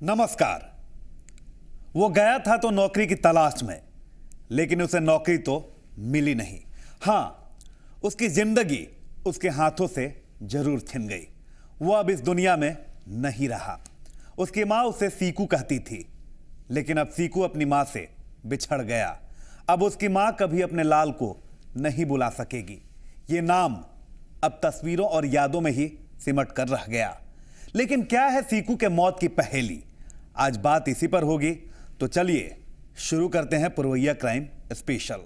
नमस्कार। वो गया था तो नौकरी की तलाश में, लेकिन उसे नौकरी तो मिली नहीं। हां, उसकी जिंदगी उसके हाथों से जरूर छिन गई। वो अब इस दुनिया में नहीं रहा। उसकी मां उसे सीकू कहती थी, लेकिन अब सीकू अपनी मां से बिछड़ गया। अब उसकी मां कभी अपने लाल को नहीं बुला सकेगी। ये नाम अब तस्वीरों और यादों में ही सिमट कर रह गया। लेकिन क्या है सीकू के मौत की पहेली? आज बात इसी पर होगी, तो चलिए शुरू करते हैं पुरवैया क्राइम स्पेशल।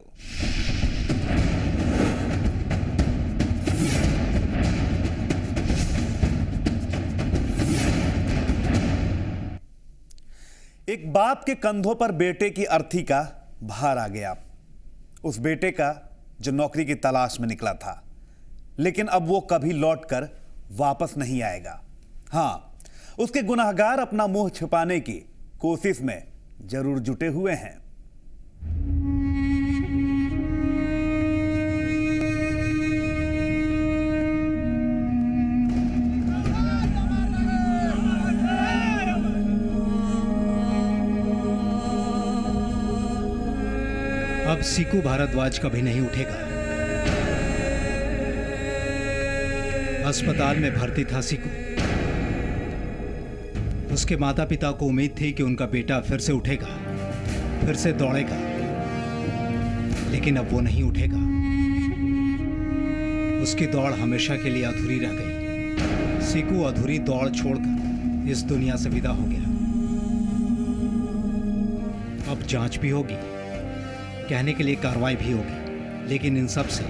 एक बाप के कंधों पर बेटे की अर्थी का भार आ गया। उस बेटे का जो नौकरी की तलाश में निकला था, लेकिन अब वो कभी लौटकर वापस नहीं आएगा। हां, उसके गुनहगार अपना मुंह छिपाने की कोशिश में जरूर जुटे हुए हैं। अब सीकू भारद्वाज कभी नहीं उठेगा। अस्पताल में भर्ती था सीकू। उसके माता पिता को उम्मीद थी कि उनका बेटा फिर से उठेगा, फिर से दौड़ेगा, लेकिन अब वो नहीं उठेगा। उसकी दौड़ हमेशा के लिए अधूरी रह गई। सीकू अधूरी दौड़ छोड़कर इस दुनिया से विदा हो गया। अब जांच भी होगी, कहने के लिए कार्रवाई भी होगी, लेकिन इन सब से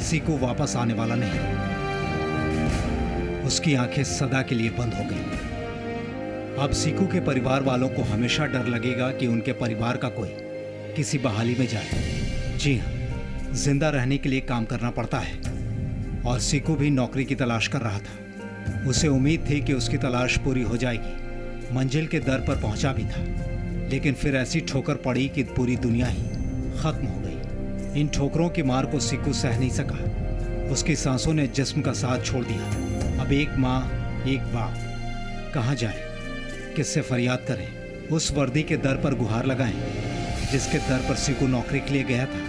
सीकू वापस आने वाला नहीं। उसकी आंखें सदा के लिए बंद हो गई। अब सीकू के परिवार वालों को हमेशा डर लगेगा कि उनके परिवार का कोई किसी बहाली में जाए। जी हाँ, जिंदा रहने के लिए काम करना पड़ता है। और सीकू भी नौकरी की तलाश कर रहा था। उसे उम्मीद थी कि उसकी तलाश पूरी हो जाएगी। मंजिल के दर पर पहुंचा भी था, लेकिन फिर ऐसी ठोकर पड़ी कि पूरी दुनिया ही खत्म हो गई। इन ठोकरों की मार को सीकू सह नहीं सका। उसकी सांसों ने जिस्म का साथ छोड़ दिया। अब एक माँ, एक बाप, कहाँ जाए, किससे फरियाद करें? उस वर्दी के दर पर गुहार लगाएं जिसके दर पर सीकू नौकरी के लिए गया था,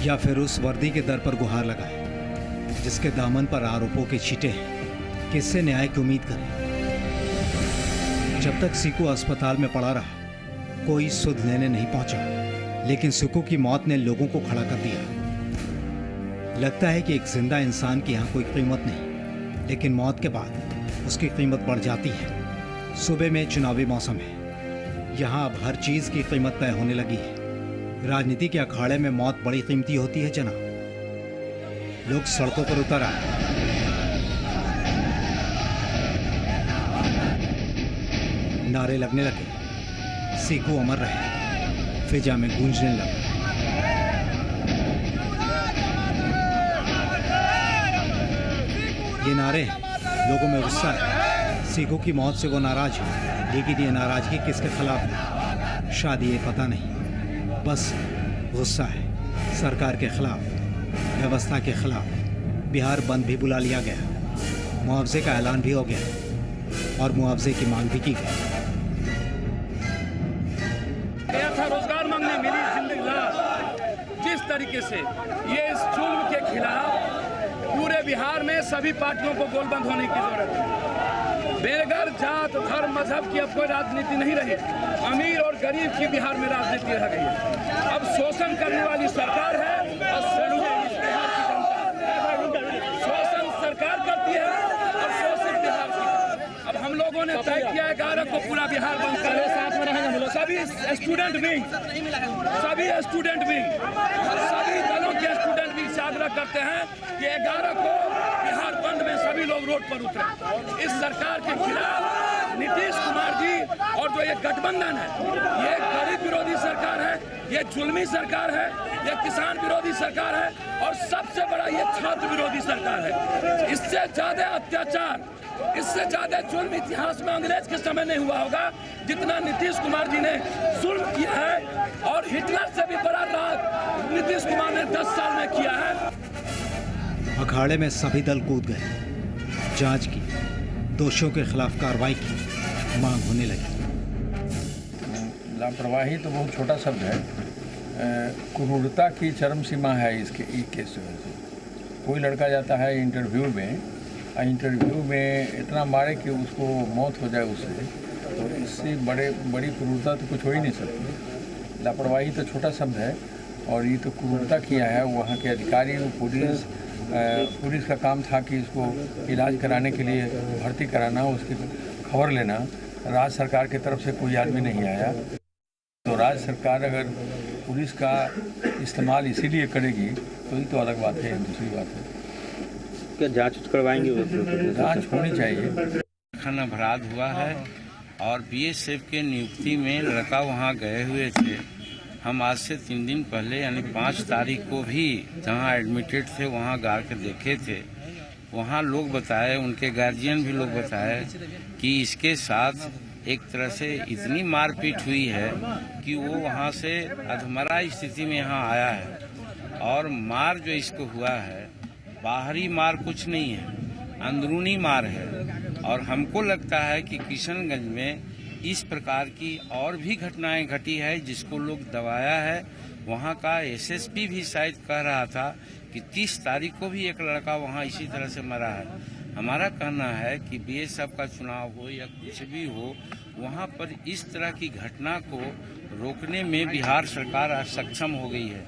या फिर उस वर्दी के दर पर गुहार लगाएं जिसके दामन पर आरोपों के छींटे हैं? किससे न्याय की उम्मीद करें? जब तक सीकू अस्पताल में पड़ा रहा, कोई सुध लेने नहीं पहुंचा, लेकिन सीकू की मौत ने लोगों को खड़ा कर दिया। लगता है कि एक जिंदा इंसान की यहाँ कोई कीमत नहीं, लेकिन मौत के बाद उसकी कीमत बढ़ जाती है। सुबह में चुनावी मौसम है। यहाँ अब हर चीज की कीमत तय होने लगी है। राजनीति के अखाड़े में मौत बड़ी कीमती होती है जनाब। लोग सड़कों पर उतर आए। नारे लगने लगे, सीकू अमर रहे, फिजा में गूंजने लगा। ये नारे हैं, लोगों में गुस्सा है। सीकू की मौत से वो नाराज है, लेकिन ये नाराजगी किसके खिलाफ है शायद ये पता नहीं। बस गुस्सा है सरकार के खिलाफ, व्यवस्था के खिलाफ। बिहार बंद भी बुला लिया गया, मुआवजे का ऐलान भी हो गया और मुआवजे की मांग भी की गई। रोजगार मांगने मिली जिंदगी। जिस तरीके से ये इस जुल्म के खिलाफ पूरे बिहार में सभी पार्टियों को गोलबंद होने की जरूरत है। बेगर जात धर्म मजहब की अब कोई राजनीति नहीं रही। अमीर और गरीब की बिहार में राजनीति रह गई है। अब शोषण करने वाली सरकार है और शोषित बिहार की जनता। शोषण सरकार करती है और शोषित बिहार की। अब हम लोगों ने तय किया है 11 को पूरा बिहार बंद करे। साथ में रहेंगे सभी स्टूडेंट विंग, सभी दलों के स्टूडेंट विंग से आग्रह करते हैं कि 11 को बिहार बंद में सभी लोग रोड पर उतरे। इस सरकार के खिलाफ नीतीश कुमार जी और जो ये गठबंधन है, ये गरीब विरोधी सरकार है, ये जुल्मी सरकार है, ये किसान विरोधी सरकार है और सबसे बड़ा ये छात्र विरोधी सरकार है। इससे ज्यादा अत्याचार, इससे ज्यादा जुल्म इतिहास में अंग्रेज के समय नहीं हुआ होगा जितना नीतीश कुमार जी ने जुल्म किया है। और हिटलर से भी बड़ा राज नीतीश कुमार ने 10 साल में किया है। अखाड़े में सभी दल कूद गए। जांच की, दोषियों के खिलाफ कार्रवाई की मांग होने लगी। लापरवाही तो बहुत छोटा शब्द है, क्रूरता की चरम सीमा है इसके केस जो है। कोई लड़का जाता है इंटरव्यू में इतना मारे कि उसको मौत हो जाए उससे, तो इससे बड़ी क्रूरता तो कुछ हो ही नहीं सकती। लापरवाही तो छोटा शब्द है, और ये तो क्रूरता किया है वहाँ के अधिकारी। पुलिस का काम था कि इसको इलाज कराने के लिए भर्ती कराना, उसकी खबर लेना। राज्य सरकार की तरफ से कोई आदमी नहीं आया, तो राज्य सरकार अगर पुलिस का इस्तेमाल इसीलिए करेगी तो ये तो अलग बात है। दूसरी बात है, क्या जांच करवाएंगे? जांच होनी चाहिए। खाना अपराध हुआ है और बीएसएफ के नियुक्ति में लड़का वहां गए हुए थे। हम आज से 3 दिन पहले यानी 5 तारीख को भी जहां एडमिटेड थे वहां गा के देखे थे। वहां लोग बताए, उनके गार्जियन भी लोग बताए कि इसके साथ एक तरह से इतनी मारपीट हुई है कि वो वहां से अधमरा स्थिति में यहाँ आया है। और मार जो इसको हुआ है, बाहरी मार कुछ नहीं है, अंदरूनी मार है। और हमको लगता है कि किशनगंज में इस प्रकार की और भी घटनाएं घटी है जिसको लोग दबाया है। वहाँ का एसएसपी भी शायद कह रहा था कि 30 तारीख को भी एक लड़का वहाँ इसी तरह से मरा है। हमारा कहना है कि बीएसएफ का चुनाव हो या कुछ भी हो, वहाँ पर इस तरह की घटना को रोकने में बिहार सरकार आज सक्षम हो गई है।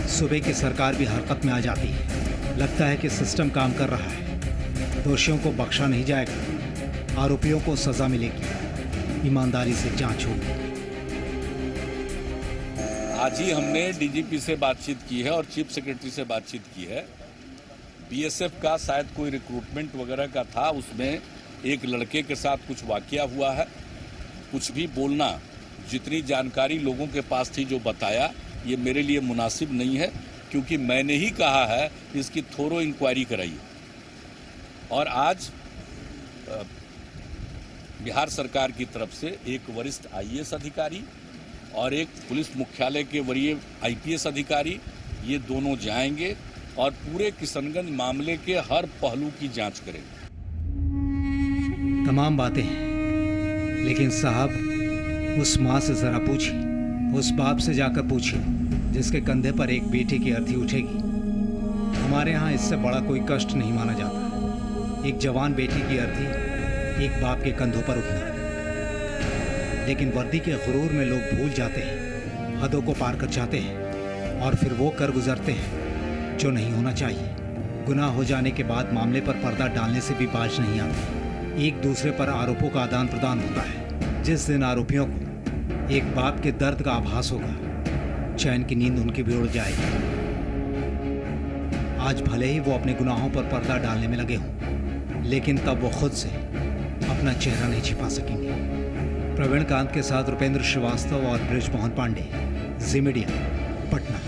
सूबे की सरकार भी हरकत में आ जाती है। लगता है कि सिस्टम काम कर रहा है। दोषियों को बख्शा नहीं जाएगा, आरोपियों को सजा मिलेगी, ईमानदारी से जांच होगी। आज ही हमने डीजीपी से बातचीत की है और चीफ सेक्रेटरी से बातचीत की है। बीएसएफ का शायद कोई रिक्रूटमेंट वगैरह का था, उसमें एक लड़के के साथ कुछ वाकया हुआ है। कुछ भी बोलना, जितनी जानकारी लोगों के पास थी जो बताया, ये मेरे लिए मुनासिब नहीं है, क्योंकि मैंने ही कहा है इसकी थोरो इंक्वायरी कराइए। और आज बिहार सरकार की तरफ से एक वरिष्ठ आईएएस अधिकारी और एक पुलिस मुख्यालय के वरीय आईपीएस अधिकारी, ये दोनों जाएंगे और पूरे किशनगंज मामले के हर पहलू की जांच करेंगे। तमाम बातें हैं, लेकिन साहब उस माँ से जरा पूछिए, उस बाप से जाकर पूछिए जिसके कंधे पर एक बेटे की अर्थी उठेगी। हमारे यहाँ इससे बड़ा कोई कष्ट नहीं माना जाता। एक जवान बेटी की अर्थी एक बाप के कंधों पर उठना। लेकिन वर्दी के गुरूर में लोग भूल जाते हैं, हदों को पार कर जाते हैं और फिर वो कर गुजरते हैं जो नहीं होना चाहिए। गुनाह हो जाने के बाद मामले पर पर्दा डालने से भी बाज नहीं आते। एक दूसरे पर आरोपों का आदान प्रदान होता है। जिस दिन आरोपियों को एक बाप के दर्द का आभास होगा, चैन की नींद उनकी भी उड़ जाएगी। आज भले ही वो अपने गुनाहों पर पर्दा डालने में लगे हों, लेकिन तब वो खुद से अपना चेहरा नहीं छिपा सकेंगे। प्रवीण कांत के साथ रुपेंद्र श्रीवास्तव और ब्रिजमोहन पांडे, जी मीडिया, पटना।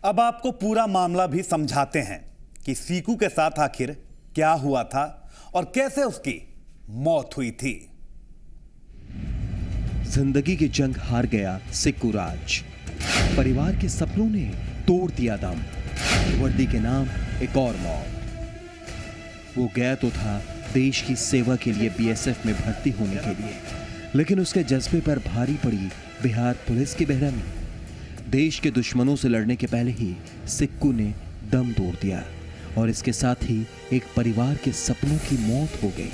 अब आपको पूरा मामला भी समझाते हैं कि सीकू के साथ आखिर क्या हुआ था और कैसे उसकी मौत हुई थी। जिंदगी की जंग हार गया सिक्कू राज। परिवार के सपनों ने तोड़ दिया दम। वर्दी के नाम एक और मौत। वो गया तो था देश की सेवा के लिए बीएसएफ में भर्ती होने के लिए, लेकिन उसके जज्बे पर भारी पड़ी बिहार पुलिस की बेरहमी। देश के दुश्मनों से लड़ने के पहले ही सिक्कू ने दम तोड़ दिया और इसके साथ ही एक परिवार के सपनों की मौत हो गई।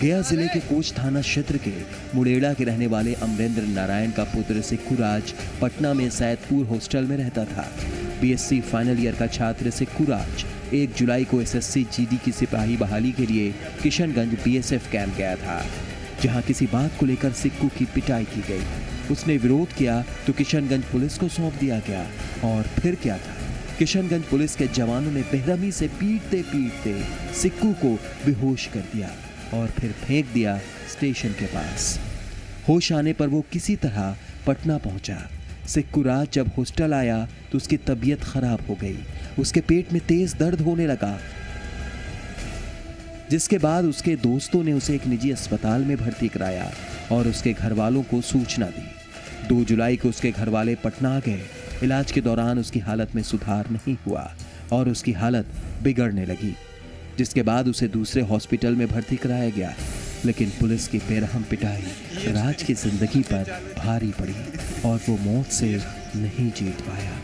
गया जिले के कोच थाना क्षेत्र के मुड़ेड़ा के रहने वाले अमरेंद्र नारायण का पुत्र सिक्कू राज पटना में सैदपुर हॉस्टल में रहता था। बीएससी फाइनल ईयर का छात्र सिक्कू राज 1 जुलाई को एसएससी जीडी की सिपाही बहाली के लिए किशनगंज बीएसएफ कैंप गया था, जहां किसी बात को लेकर सिक्कू की पिटाई की गई। उसने विरोध किया तो किशनगंज पुलिस को सौंप दिया गया। और फिर क्या था, किशनगंज पुलिस के जवानों ने बेरहमी से पीटते पीटते सिक्कू को बेहोश कर दिया और फिर फेंक दिया स्टेशन के पास। होश आने पर वो किसी तरह पटना पहुंचा। सिक्कू राज जब हॉस्टल आया तो उसकी तबीयत खराब हो गई। उसके पेट में तेज दर्द होने लगा, जिसके बाद उसके दोस्तों ने उसे एक निजी अस्पताल में भर्ती कराया और उसके घर वालों को सूचना दी। 2 जुलाई को उसके घर वाले पटना आ गए। इलाज के दौरान उसकी हालत में सुधार नहीं हुआ और उसकी हालत बिगड़ने लगी, जिसके बाद उसे दूसरे हॉस्पिटल में भर्ती कराया गया, लेकिन पुलिस की बेरहम पिटाई राज की जिंदगी पर भारी पड़ी और वो मौत से नहीं जीत पाया।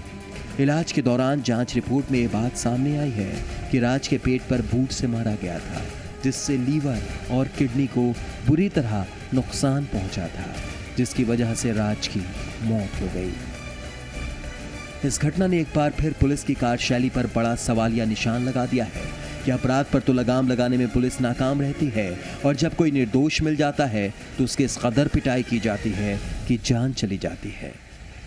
इलाज के दौरान जांच रिपोर्ट में ये बात सामने आई है कि राज के पेट पर बूट से मारा गया था, जिससे लीवर और किडनी को बुरी तरह नुकसान पहुंचा था, जिसकी वजह से राज की मौत हो गई। इस घटना ने एक बार फिर पुलिस की कार्यशैली पर बड़ा सवालिया निशान लगा दिया है कि अपराध पर तो लगाम लगाने में पुलिस नाकाम रहती है और जब कोई निर्दोष मिल जाता है तो उसकी इस कदर पिटाई की जाती है कि जान चली जाती है।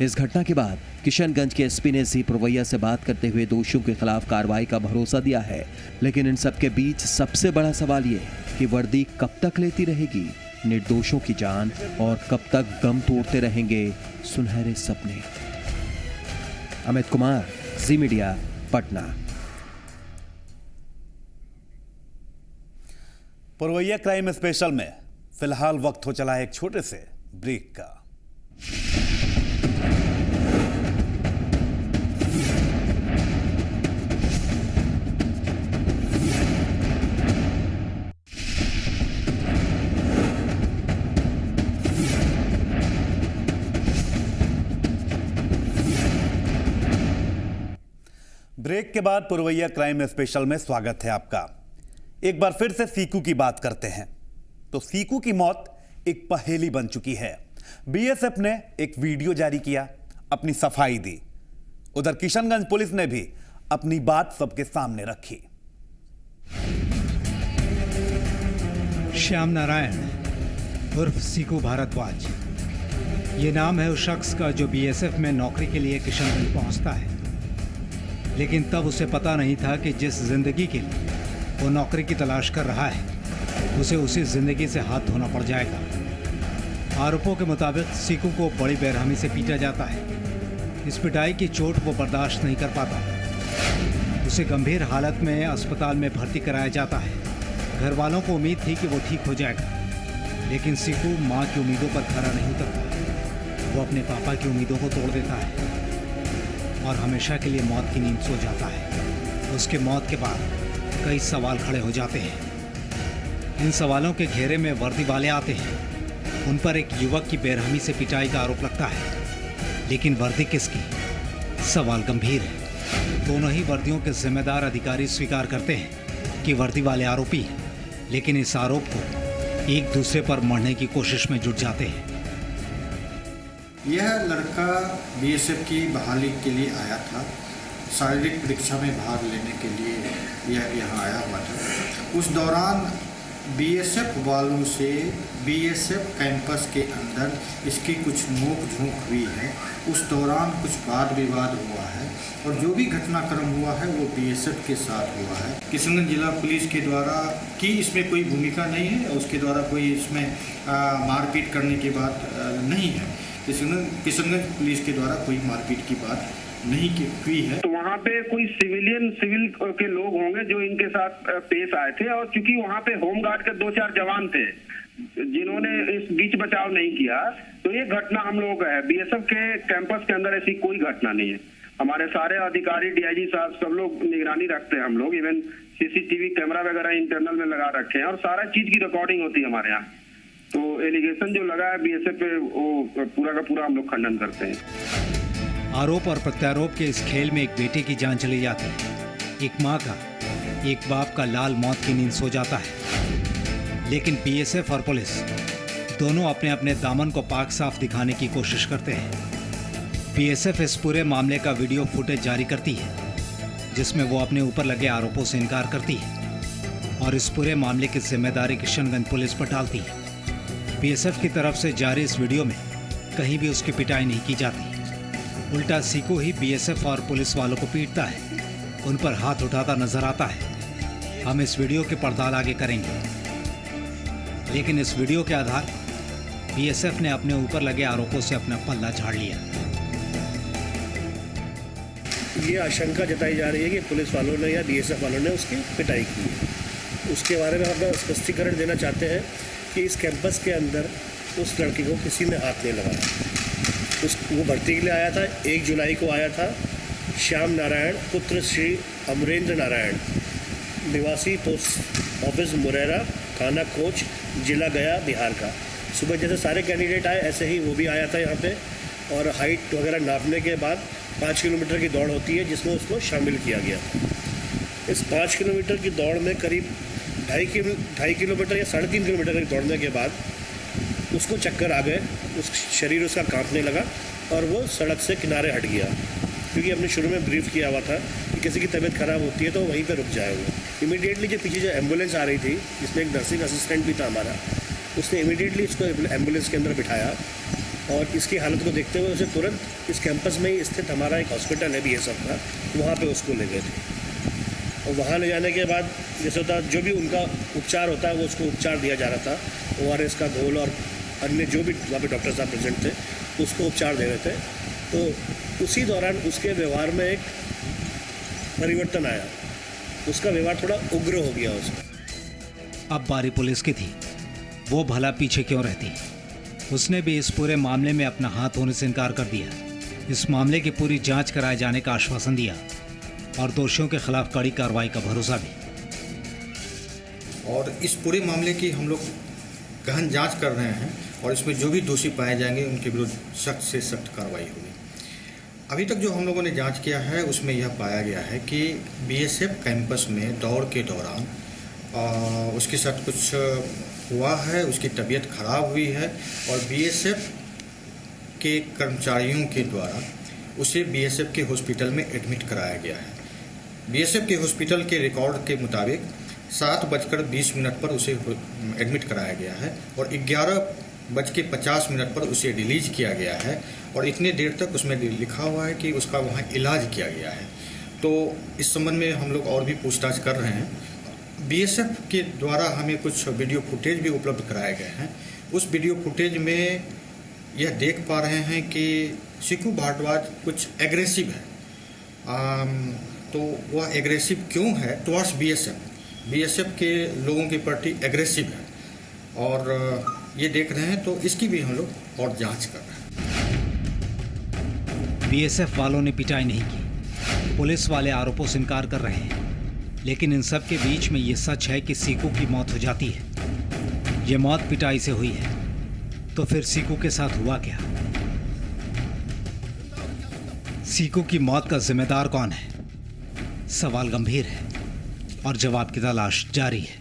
इस घटना के बाद किशनगंज के एसपी ने जीप रवैया से बात करते हुए दोषियों के खिलाफ कार्रवाई का भरोसा दिया है, लेकिन इन सब के बीच सबसे बड़ा सवाल ये कि वर्दी कब तक लेती रहेगी निर्दोषों की जान और कब तक गम तोड़ते रहेंगे सुनहरे सपने। अमित कुमार, जी मीडिया, पटना। पुरवैया क्राइम स्पेशल में फिलहाल वक्त हो चला है एक छोटे से ब्रेक का। ब्रेक के बाद पुरवैया क्राइम स्पेशल में स्वागत है आपका। एक बार फिर से सीकू की बात करते हैं तो सीकू की मौत एक पहेली बन चुकी है। बीएसएफ ने एक वीडियो जारी किया, अपनी सफाई दी। उधर किशनगंज पुलिस ने भी अपनी बात सबके सामने रखी। श्याम नारायण उर्फ सीकू भारद्वाज, ये नाम है उस शख्स का जो बीएसएफ में नौकरी के लिए किशनगंज पहुंचता है, लेकिन तब उसे पता नहीं था कि जिस जिंदगी के लिए वो नौकरी की तलाश कर रहा है उसे उसी जिंदगी से हाथ धोना पड़ जाएगा। आरोपों के मुताबिक सीकू को बड़ी बेरहमी से पीटा जाता है। इस पिटाई की चोट वो बर्दाश्त नहीं कर पाता। उसे गंभीर हालत में अस्पताल में भर्ती कराया जाता है। घर वालों को उम्मीद थी कि वो ठीक हो जाएगा, लेकिन सीकू माँ की उम्मीदों पर खरा नहीं उतरता। वो अपने पापा की उम्मीदों को तोड़ देता है और हमेशा के लिए मौत की नींद सो जाता है। उसके मौत के बाद कई सवाल खड़े हो जाते हैं। इन सवालों के घेरे में वर्दी वाले आते हैं। उन पर एक युवक की बेरहमी से पिटाई का आरोप लगता है, लेकिन वर्दी किसकी? सवाल गंभीर है। दोनों ही वर्दियों के जिम्मेदार अधिकारी स्वीकार करते हैं कि वर्दी वाले आरोपी हैं, लेकिन इस आरोप को एक दूसरे पर मढ़ने की कोशिश में जुट जाते हैं। यह लड़का बीएसएफ की बहाली के लिए आया था। शारीरिक परीक्षा में भाग लेने के लिए यह यहाँ आया हुआ था। उस दौरान बीएसएफ वालों से बीएसएफ कैंपस के अंदर इसकी कुछ नोक झोंक हुई है। उस दौरान कुछ वाद विवाद हुआ है और जो भी घटनाक्रम हुआ है वो बीएसएफ के साथ हुआ है। किशनगंज जिला पुलिस के द्वारा की इसमें कोई भूमिका नहीं है और उसके द्वारा कोई इसमें मारपीट करने की बात नहीं है। किशनगंज पुलिस के द्वारा कोई मारपीट की बात नहीं हुई है। तो वहाँ पे कोई सिविल के लोग होंगे जो इनके साथ पेश आए थे, और क्योंकि वहाँ पे होमगार्ड के 2-4 जवान थे जिन्होंने इस बीच बचाव नहीं किया, तो ये घटना हम लोगों का है। बीएसएफ के कैंपस के अंदर ऐसी कोई घटना नहीं है। हमारे सारे अधिकारी, डीआईजी साहब, सब लोग निगरानी रखते हैं। हम लोग इवन सीसीटीवी कैमरा वगैरह इंटरनल में लगा रखे हैं और सारा चीज की रिकॉर्डिंग होती है हमारे यहाँ। तो एलिगेशन जो लगा है बीएसएफ पे, वो पूरा का पूरा हम लोग खंडन करते हैं। आरोप और प्रत्यारोप के इस खेल में एक बेटे की जान चली जाती है। एक माँ का, एक बाप का लाल मौत की नींद सो जाता है। लेकिन बीएसएफ और पुलिस दोनों अपने अपने दामन को पाक साफ दिखाने की कोशिश करते हैं। बीएसएफ इस पूरे मामले का वीडियो फुटेज जारी करती है, जिसमें वो अपने ऊपर लगे आरोपों से इनकार करती है और इस पूरे मामले की जिम्मेदारी किशनगंज पुलिस पर डालती है। बीएसएफ की तरफ से जारी इस वीडियो में कहीं भी उसकी पिटाई नहीं की जाती। उल्टा सीकू ही बीएसएफ और पुलिस वालों को पीटता है, उन पर हाथ उठाता नजर आता है। हम इस वीडियो की पड़ताल आगे करेंगे, लेकिन इस वीडियो के आधार पर बीएसएफ ने अपने ऊपर लगे आरोपों से अपना पल्ला झाड़ लिया। ये आशंका जताई जा रही है कि पुलिस वालों ने या बीएसएफ वालों ने उसकी पिटाई की है। उसके बारे में हम स्पष्टीकरण देना चाहते हैं कि इस कैंपस के अंदर उस लड़की को किसी ने हाथ नहीं लगाया। वो भर्ती के लिए आया था, 1 जुलाई को आया था। श्याम नारायण पुत्र श्री अमरेंद्र नारायण निवासी पोस्ट ऑफिस मुरैरा, थाना कोच, जिला गया, बिहार का। सुबह जैसे सारे कैंडिडेट आए ऐसे ही वो भी आया था यहाँ पे, और हाइट वगैरह नापने के बाद 5 किलोमीटर की दौड़ होती है जिसमें उसको शामिल किया गया। इस 5 किलोमीटर की दौड़ में करीब 2.5 किलोमीटर या 3.5 किलोमीटर की दौड़ने के बाद उसको चक्कर आ गए, शरीर उसका कांपने लगा और वो सड़क से किनारे हट गया, क्योंकि हमने शुरू में ब्रीफ किया हुआ था कि किसी की तबीयत ख़राब होती है तो वहीं पर रुक जाए वो। इमीडिएटली जो पीछे जो एम्बुलेंस आ रही थी, जिसमें एक नर्सिंग असिस्टेंट भी था हमारा, उसने इमीडिएटली इसको एम्बुलेंस के अंदर बिठाया और इसकी हालत को देखते हुए उसे तुरंत इस कैंपस में ही स्थित हमारा एक हॉस्पिटल है BSF का, वहाँ पे उसको ले गए थे। और वहाँ ले जाने के बाद जैसे होता जो भी उनका उपचार होता है वो उसको उपचार दिया जा रहा था। ORS का घोल और अन्य जो भी वहाँ पे डॉक्टर साहब प्रेजेंट थे उसको उपचार दे रहे थे। तो उसी दौरान उसके व्यवहार में एक परिवर्तन आया, उसका व्यवहार थोड़ा उग्र हो गया उसका। अब बारी पुलिस की थी, वो भला पीछे क्यों रहती। उसने भी इस पूरे मामले में अपना हाथ होने से इनकार कर दिया। इस मामले की पूरी जांच कराए जाने का आश्वासन दिया और दोषियों के खिलाफ कड़ी कार्रवाई का भरोसा भी। और इस पूरे मामले की हम लोग गहन जांच कर रहे हैं और इसमें जो भी दोषी पाए जाएंगे उनके विरुद्ध सख्त से सख्त कार्रवाई होगी। अभी तक जो हम लोगों ने जांच किया है उसमें यह पाया गया है कि BSF कैंपस में दौड़ के दौरान उसके साथ कुछ हुआ है, उसकी तबीयत खराब हुई है और BSF के कर्मचारियों के द्वारा उसे BSF के हॉस्पिटल में एडमिट कराया गया है। BSF के हॉस्पिटल के रिकॉर्ड के मुताबिक 7:20 पर उसे एडमिट कराया गया है और 11:50 पर उसे रिलीज किया गया है और इतने देर तक उसमें लिखा हुआ है कि उसका वहाँ इलाज किया गया है। तो इस संबंध में हम लोग और भी पूछताछ कर रहे हैं। BSF के द्वारा हमें कुछ वीडियो फुटेज भी उपलब्ध कराए गए हैं। उस वीडियो फुटेज में यह देख पा रहे हैं कि सीकू भारद्वाज कुछ एग्रेसिव है। तो वह एग्रेसिव क्यों है टुवर्ड्स BSF के लोगों के प्रति एग्रेसिव है और ये देख रहे हैं, तो इसकी भी हम लोग और जांच कर रहे हैं। BSF वालों ने पिटाई नहीं की, पुलिस वाले आरोपों से इनकार कर रहे हैं, लेकिन इन सब के बीच में ये सच है कि सीकू की मौत हो जाती है। ये मौत पिटाई से हुई है, तो फिर सीकू के साथ हुआ क्या? सीकू की मौत का जिम्मेदार कौन है? सवाल गंभीर है और जवाब की तलाश जारी है।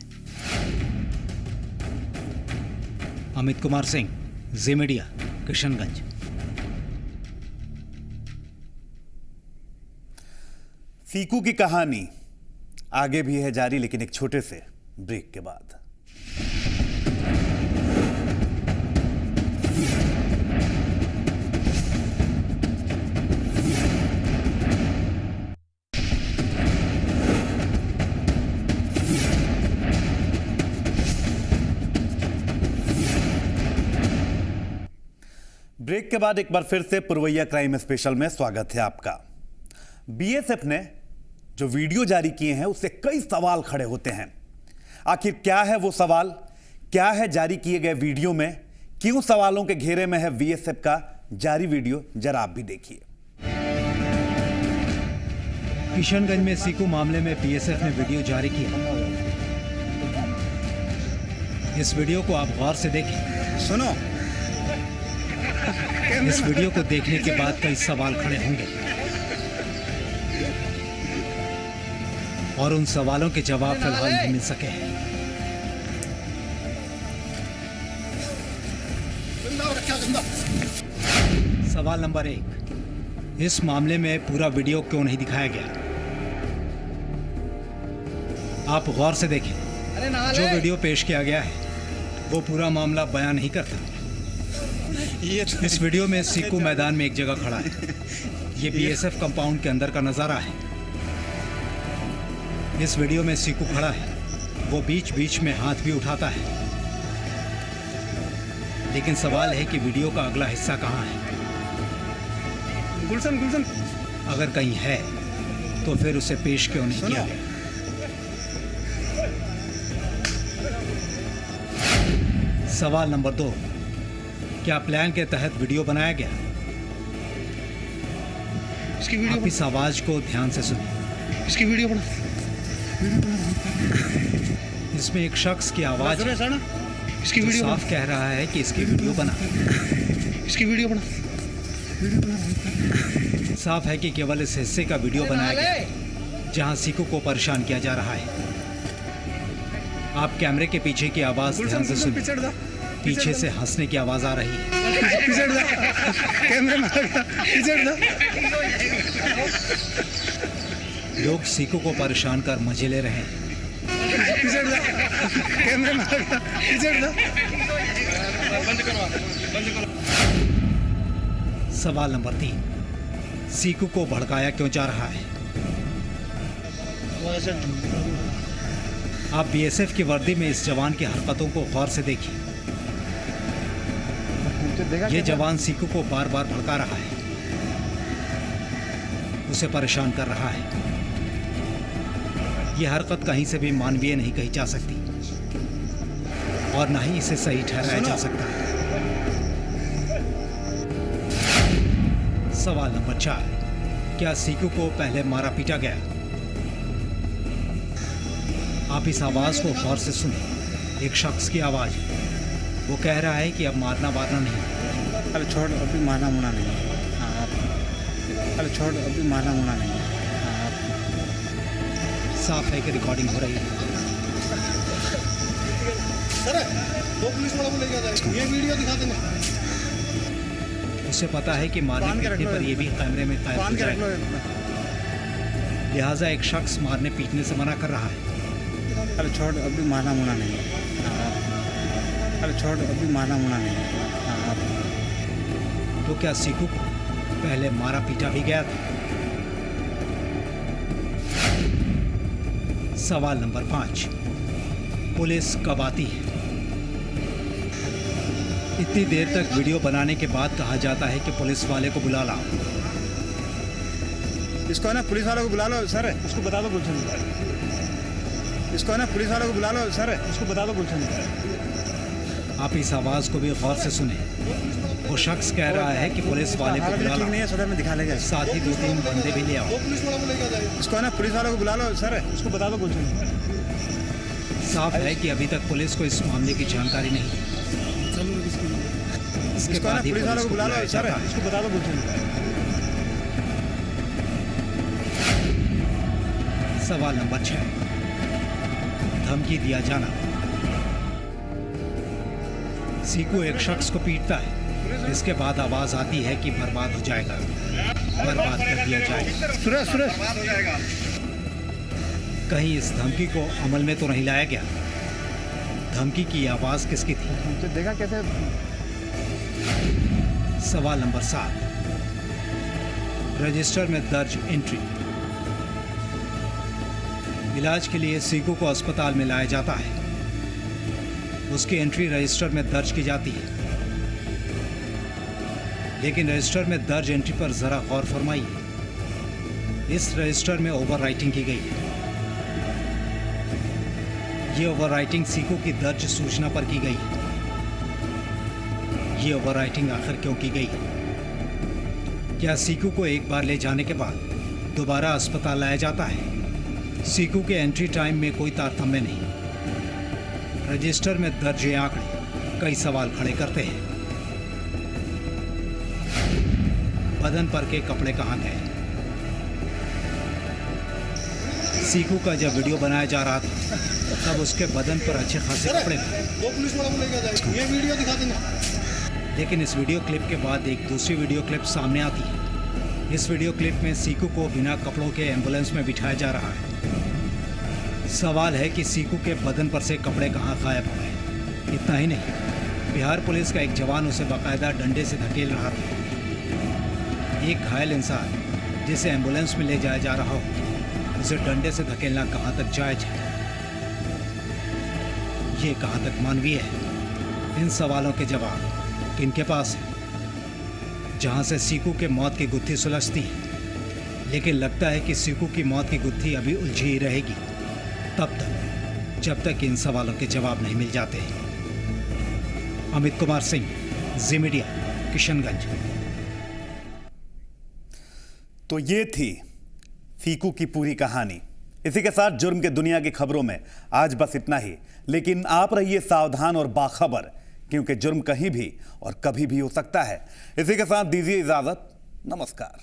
अमित कुमार सिंह, जी मीडिया, किशनगंज। सीकू की कहानी आगे भी है जारी, लेकिन एक छोटे से ब्रेक के बाद। ब्रेक के बाद एक बार फिर से पुरवैया क्राइम स्पेशल में स्वागत है आपका। BSF ने जो वीडियो जारी किए हैं उससे कई सवाल खड़े होते हैं। आखिर क्या है वो सवाल, क्या है जारी किए गए वीडियो में, क्यों सवालों के घेरे में है BSF का जारी वीडियो, जरा आप भी देखिए। किशनगंज में सीकू मामले में BSF ने वीडियो जारी किया। इस वीडियो को आप गौर से देखें। सुनो, इस वीडियो को देखने के बाद कई सवाल खड़े होंगे और उन सवालों के जवाब फिलहाल नहीं मिल सके हैं। सवाल नंबर 1, इस मामले में पूरा वीडियो क्यों नहीं दिखाया गया? आप गौर से देखें, जो वीडियो पेश किया गया है वो पूरा मामला बयान नहीं करता। इस वीडियो में सीकू मैदान में एक जगह खड़ा है। ये BSF कंपाउंड के अंदर का नजारा है। इस वीडियो में सीकू खड़ा है, वो बीच बीच में हाथ भी उठाता है, लेकिन सवाल है कि वीडियो का अगला हिस्सा कहाँ है? गुलशन अगर कहीं है तो फिर उसे पेश क्यों नहीं किया गया? सवाल नंबर 2, क्या प्लान के तहत वीडियो बनाया गया? आप इस आवाज को ध्यान से सुनिए। इसकी वीडियो बना। इसमें एक शख्स की आवाज है, इसकी जो वीडियो साफ कह रहा है कि इसकी वीडियो बना। इसकी वीडियो बना। साफ है कि केवल इस हिस्से का वीडियो बनाया गया जहां सीकू को परेशान किया जा रहा है। आप कैमरे के पीछे की आवाज ध्यान से सुनिए। पीछे से हंसने की आवाज आ रही है। लोग सीकू को परेशान कर मजे ले रहे हैं। सवाल नंबर 3, सीकू को भड़काया क्यों जा रहा है? आप बीएसएफ की वर्दी में इस जवान की हरकतों को गौर से देखिए। ये जवान सीकू को बार बार भड़का रहा है, उसे परेशान कर रहा है। यह हरकत कहीं से भी मानवीय नहीं कही जा सकती और न ही इसे सही ठहराया जा सकता। सवाल नंबर 4, क्या सीकू को पहले मारा पीटा गया? आप इस आवाज को गौर से सुने। एक शख्स की आवाज है, वो कह रहा है कि अब मारना नहीं। अरे छोड़, अभी मारना मुना नहीं। अरे छोड़, अभी मारना मुना नहीं। साफ है कि रिकॉर्डिंग हो रही है। ये वीडियो दिखा देना। उसे पता है कि मारने पीटने पर ये भी कैमरे में कैद हो जाएगा, लिहाजा एक शख्स मारने पीटने से मना कर रहा है। अरे छोड़, अभी मारना मुना नहीं। अरे छोड़, अभी मारना मुना नहीं। तो क्या सीकू को पहले मारा पीटा भी गया था? सवाल नंबर 5, पुलिस कब आती है? इतनी देर तक वीडियो बनाने के बाद कहा जाता है कि पुलिस वाले को बुला लाओ। इसको है ना पुलिस वालों को बुला लो सर, उसको बता दो गुलशन। इसको है ना पुलिस वालों को बुला लो सर, उसको बता दो गुलशन। आप इस आवाज को भी गौर से सुने। वो शख्स कह रहा है कि पुलिस वाले को बुला ठीक नहीं है, लाओ, सदर में दिखा लेगा। साथ ही 2-3 बंदे भी ले आओ। इसको है ना पुलिस वालों को बुला लो सर, उसको बता दो गुलशन। साफ है कि अभी तक पुलिस को इस मामले की जानकारी नहीं है। इसके इसको है ना बाद ही पुलिस वालों को बुला लो बुलाया सर, जाता है। उसको बता दो गुलशन। सवाल नंबर 6, धमकी दिया जाना। सीकू एक शख्स को पीटता है, इसके बाद आवाज आती है कि बर्बाद हो जाएगा, बर्बाद कर दिया जाएगा। सुरेश कहीं इस धमकी को अमल में तो नहीं लाया गया? धमकी की आवाज किसकी थी? देखा कैसे? सवाल नंबर 7, रजिस्टर में दर्ज एंट्री। इलाज के लिए सीकू को अस्पताल में लाया जाता है। उसकी एंट्री रजिस्टर में दर्ज की जाती है, लेकिन रजिस्टर में दर्ज एंट्री पर जरा गौर फरमाइए। इस रजिस्टर में ओवर राइटिंग की गई है। ये ओवर राइटिंग सीकू की दर्ज सूचना पर की गई है। ये ओवर राइटिंग आखिर क्यों की गई है? क्या सीकू को एक बार ले जाने के बाद दोबारा अस्पताल लाया जाता है? सीकू के एंट्री टाइम में कोई तारतम्य नहीं। रजिस्टर में दर्ज ये आंकड़े कई सवाल खड़े करते हैं। बदन पर के कपड़े कहाँ गए? सीकू का जब वीडियो बनाया जा रहा था तब उसके बदन पर अच्छे खासे कपड़े थे। ये वीडियो दिखा देना। लेकिन इस वीडियो क्लिप के बाद एक दूसरी वीडियो क्लिप सामने आती है। इस वीडियो क्लिप में सीकू को बिना कपड़ों के एम्बुलेंस में बिठाया जा रहा है। सवाल है कि सीकू के बदन पर से कपड़े कहाँ गायब हो गए? इतना ही नहीं, बिहार पुलिस का एक जवान उसे बाकायदा डंडे से धकेल रहा था। एक घायल इंसान जिसे एम्बुलेंस में ले जाया जा रहा हो, उसे डंडे से धकेलना कहाँ तक जायज है? ये कहाँ तक मानवीय है? इन सवालों के जवाब किनके पास है? जहाँ से सीकू के मौत की गुत्थी सुलझती है, लेकिन लगता है कि सीकू की मौत की गुत्थी अभी उलझी ही रहेगी तब तक जब तक इन सवालों के जवाब नहीं मिल जाते। अमित कुमार सिंह, जी मीडिया, किशनगंज। तो ये थी सीकू की पूरी कहानी। इसी के साथ जुर्म के दुनिया की खबरों में आज बस इतना ही, लेकिन आप रहिए सावधान और बाखबर, क्योंकि जुर्म कहीं भी और कभी भी हो सकता है। इसी के साथ दीजिए इजाजत। नमस्कार।